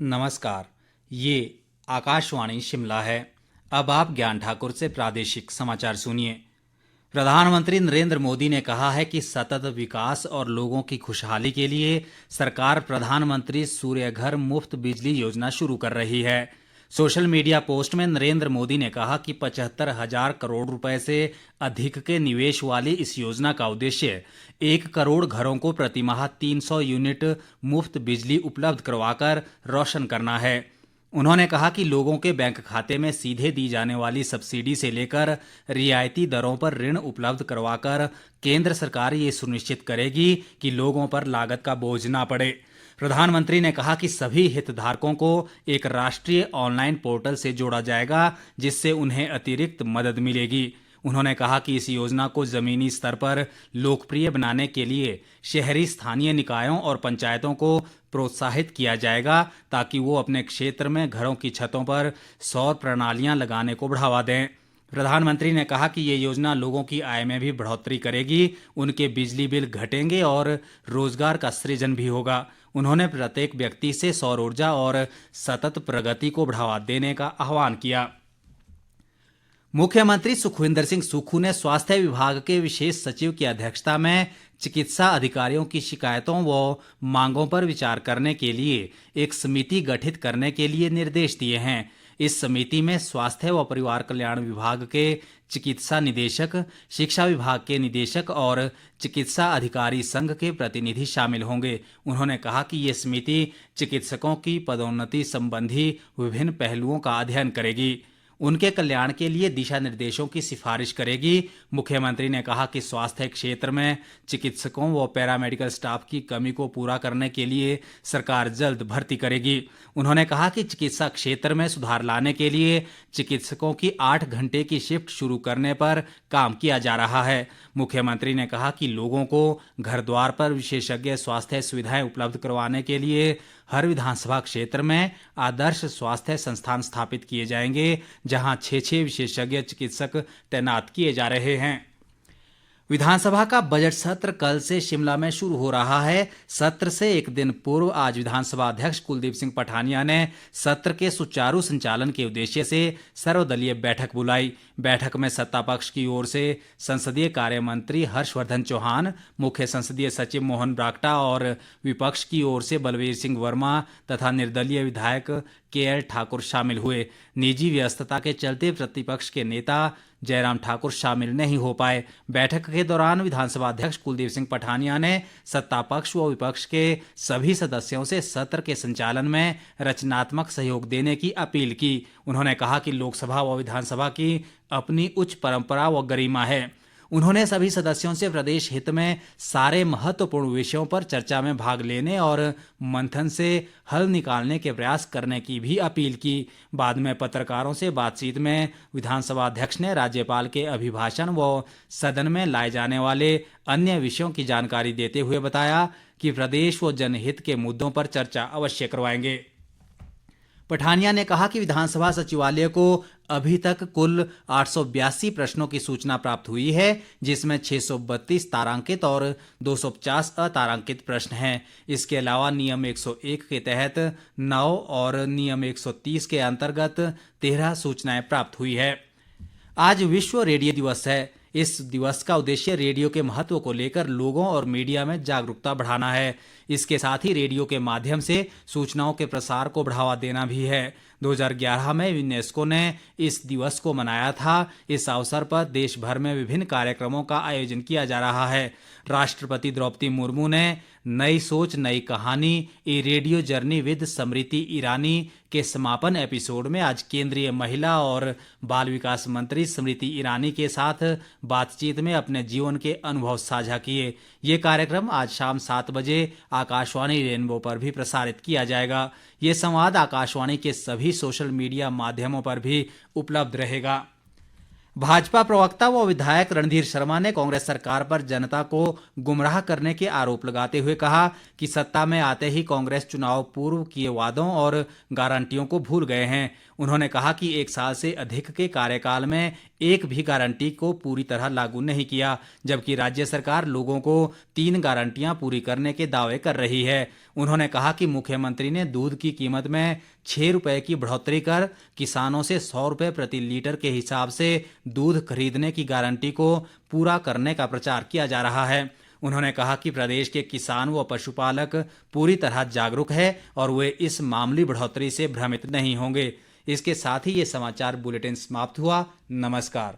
नमस्कार। ये आकाशवाणी शिमला है। अब आप ज्ञान ठाकुर से प्रादेशिक समाचार सुनिए। प्रधानमंत्री नरेंद्र मोदी ने कहा है कि सतत विकास और लोगों की खुशहाली के लिए सरकार प्रधानमंत्री सूर्य घर मुफ्त बिजली योजना शुरू कर रही है। सोशल मीडिया पोस्ट में नरेंद्र मोदी ने कहा कि 75,000 करोड़ रुपए से अधिक के निवेश वाली इस योजना का उद्देश्य 1 करोड़ घरों को प्रतिमाह 300 यूनिट मुफ्त बिजली उपलब्ध करवाकर रोशन करना है। उन्होंने कहा कि लोगों के बैंक खाते में सीधे दी जाने वाली सब्सिडी से लेकर रियायती दरों पर ऋण उपलब्ध करवाकर केंद्र सरकार ये सुनिश्चित करेगी कि लोगों पर लागत का बोझ ना पड़े। प्रधानमंत्री ने कहा कि सभी हितधारकों को एक राष्ट्रीय ऑनलाइन पोर्टल से जोड़ा जाएगा जिससे उन्हें अतिरिक्त मदद मिलेगी। उन्होंने कहा कि इस योजना को जमीनी स्तर पर लोकप्रिय बनाने के लिए शहरी स्थानीय निकायों और पंचायतों को प्रोत्साहित किया जाएगा ताकि वो अपने क्षेत्र में घरों की छतों पर सौर प्रणालियां लगाने को बढ़ावा दें। प्रधानमंत्री ने कहा कि ये योजना लोगों की आय में भी बढ़ोतरी करेगी, उनके बिजली बिल घटेंगे और रोजगार का सृजन भी होगा। उन्होंने प्रत्येक व्यक्ति से सौर ऊर्जा और सतत प्रगति को बढ़ावा देने का आह्वान किया। मुख्यमंत्री सुखविंदर सिंह सुक्खू ने स्वास्थ्य विभाग के विशेष सचिव की अध्यक्षता में चिकित्सा अधिकारियों की शिकायतों व मांगों पर विचार करने के लिए एक समिति गठित करने के लिए निर्देश दिए हैं। इस समिति में स्वास्थ्य व परिवार कल्याण विभाग के चिकित्सा निदेशक, शिक्षा विभाग के निदेशक और चिकित्सा अधिकारी संघ के प्रतिनिधि शामिल होंगे। उन्होंने कहा कि ये समिति चिकित्सकों की पदोन्नति संबंधी विभिन्न पहलुओं का अध्ययन करेगी, उनके कल्याण के लिए दिशा निर्देशों की सिफारिश करेगी। मुख्यमंत्री ने कहा कि स्वास्थ्य क्षेत्र में चिकित्सकों व पैरामेडिकल स्टाफ की कमी को पूरा करने के लिए सरकार जल्द भर्ती करेगी। उन्होंने कहा कि चिकित्सा क्षेत्र में सुधार लाने के लिए चिकित्सकों की 8 घंटे की शिफ्ट शुरू करने पर काम किया जा रहा है। मुख्यमंत्री ने कहा कि लोगों को घर द्वार पर विशेषज्ञ स्वास्थ्य सुविधाएं उपलब्ध करवाने के लिए हर विधानसभा क्षेत्र में आदर्श स्वास्थ्य संस्थान स्थापित किए जाएंगे, जहां 6 विशेषज्ञ चिकित्सक तैनात किए जा रहे हैं। विधानसभा का बजट सत्र कल से शिमला में शुरू हो रहा है। सत्र से एक दिन पूर्व आज विधानसभा अध्यक्ष कुलदीप सिंह पठानिया ने सत्र के सुचारू संचालन के उद्देश्य से सर्वदलीय बैठक बुलाई। बैठक में सत्ता पक्ष की ओर से संसदीय कार्य मंत्री हर्षवर्धन चौहान, मुख्य संसदीय सचिव मोहन ब्राक्टा और विपक्ष की ओर से बलवीर सिंह वर्मा तथा निर्दलीय विधायक के.एल. ठाकुर शामिल हुए। निजी व्यस्तता के चलते प्रतिपक्ष के नेता जयराम ठाकुर शामिल नहीं हो पाए। बैठक के दौरान विधानसभा अध्यक्ष कुलदीप सिंह पठानिया ने सत्ता पक्ष व विपक्ष के सभी सदस्यों से सत्र के संचालन में रचनात्मक सहयोग देने की अपील की। उन्होंने कहा कि लोकसभा व विधानसभा की अपनी उच्च परंपरा व गरिमा है। उन्होंने सभी सदस्यों से प्रदेश हित में सारे महत्वपूर्ण विषयों पर चर्चा में भाग लेने और मंथन से हल निकालने के प्रयास करने की भी अपील की। बाद में पत्रकारों से बातचीत में विधानसभा अध्यक्ष ने राज्यपाल के अभिभाषण व सदन में लाए जाने वाले अन्य विषयों की जानकारी देते हुए बताया कि प्रदेश व जनहित के मुद्दों पर चर्चा अवश्य करवाएंगे। पठानिया ने कहा कि विधानसभा सचिवालय को अभी तक कुल 882 प्रश्नों की सूचना प्राप्त हुई है, जिसमें 632 तारांकित और 250 अतारांकित प्रश्न हैं। इसके अलावा नियम 101 के तहत 9 और नियम 130 के अंतर्गत 13 सूचनाएं प्राप्त हुई है। आज विश्व रेडियो दिवस है। इस दिवस का उद्देश्य रेडियो के महत्व को लेकर लोगों और मीडिया में जागरूकता बढ़ाना है। इसके साथ ही रेडियो के माध्यम से सूचनाओं के प्रसार को बढ़ावा देना भी है। 2011 में यूनेस्को ने इस दिवस को मनाया था। इस अवसर पर देश भर में विभिन्न कार्यक्रमों का आयोजन किया जा रहा है। राष्ट्रपति द्रौपदी मुर्मू ने नई सोच नई कहानी ए radio journey with Smriti Irani के समापन एपिसोड में आज केंद्रीय महिला और बाल विकास मंत्री स्मृति ईरानी के साथ बातचीत में अपने जीवन के अनुभव साझा किए। ये कार्यक्रम आज शाम 7 बजे आकाशवाणी रेनबो पर भी प्रसारित किया जाएगा। ये संवाद आकाशवाणी के सभी सोशल मीडिया माध्यमों पर भी उपलब्ध रहेगा। भाजपा प्रवक्ता व विधायक रणधीर शर्मा ने कांग्रेस सरकार पर जनता को गुमराह करने के आरोप लगाते हुए कहा कि सत्ता में आते ही कांग्रेस चुनाव पूर्व किए वादों और गारंटियों को भूल गए हैं। उन्होंने कहा कि 1 साल से अधिक के कार्यकाल में एक भी गारंटी को पूरी तरह लागू नहीं किया, जबकि राज्य सरकार लोगों को 3 गारंटियां पूरी करने के दावे कर रही है। उन्होंने कहा कि मुख्यमंत्री ने दूध की कीमत में 6 रुपए की बढ़ोतरी कर किसानों से 100 रुपए प्रति लीटर के हिसाब से दूध खरीदने की गारंटी को पूरा करने का प्रचार किया जा रहा है। उन्होंने कहा कि प्रदेश के किसान व पशुपालक पूरी तरह जागरूक है और वे इस मामूली बढ़ोतरी से भ्रमित नहीं होंगे। इसके साथ ही ये समाचार बुलेटिन समाप्त हुआ। नमस्कार।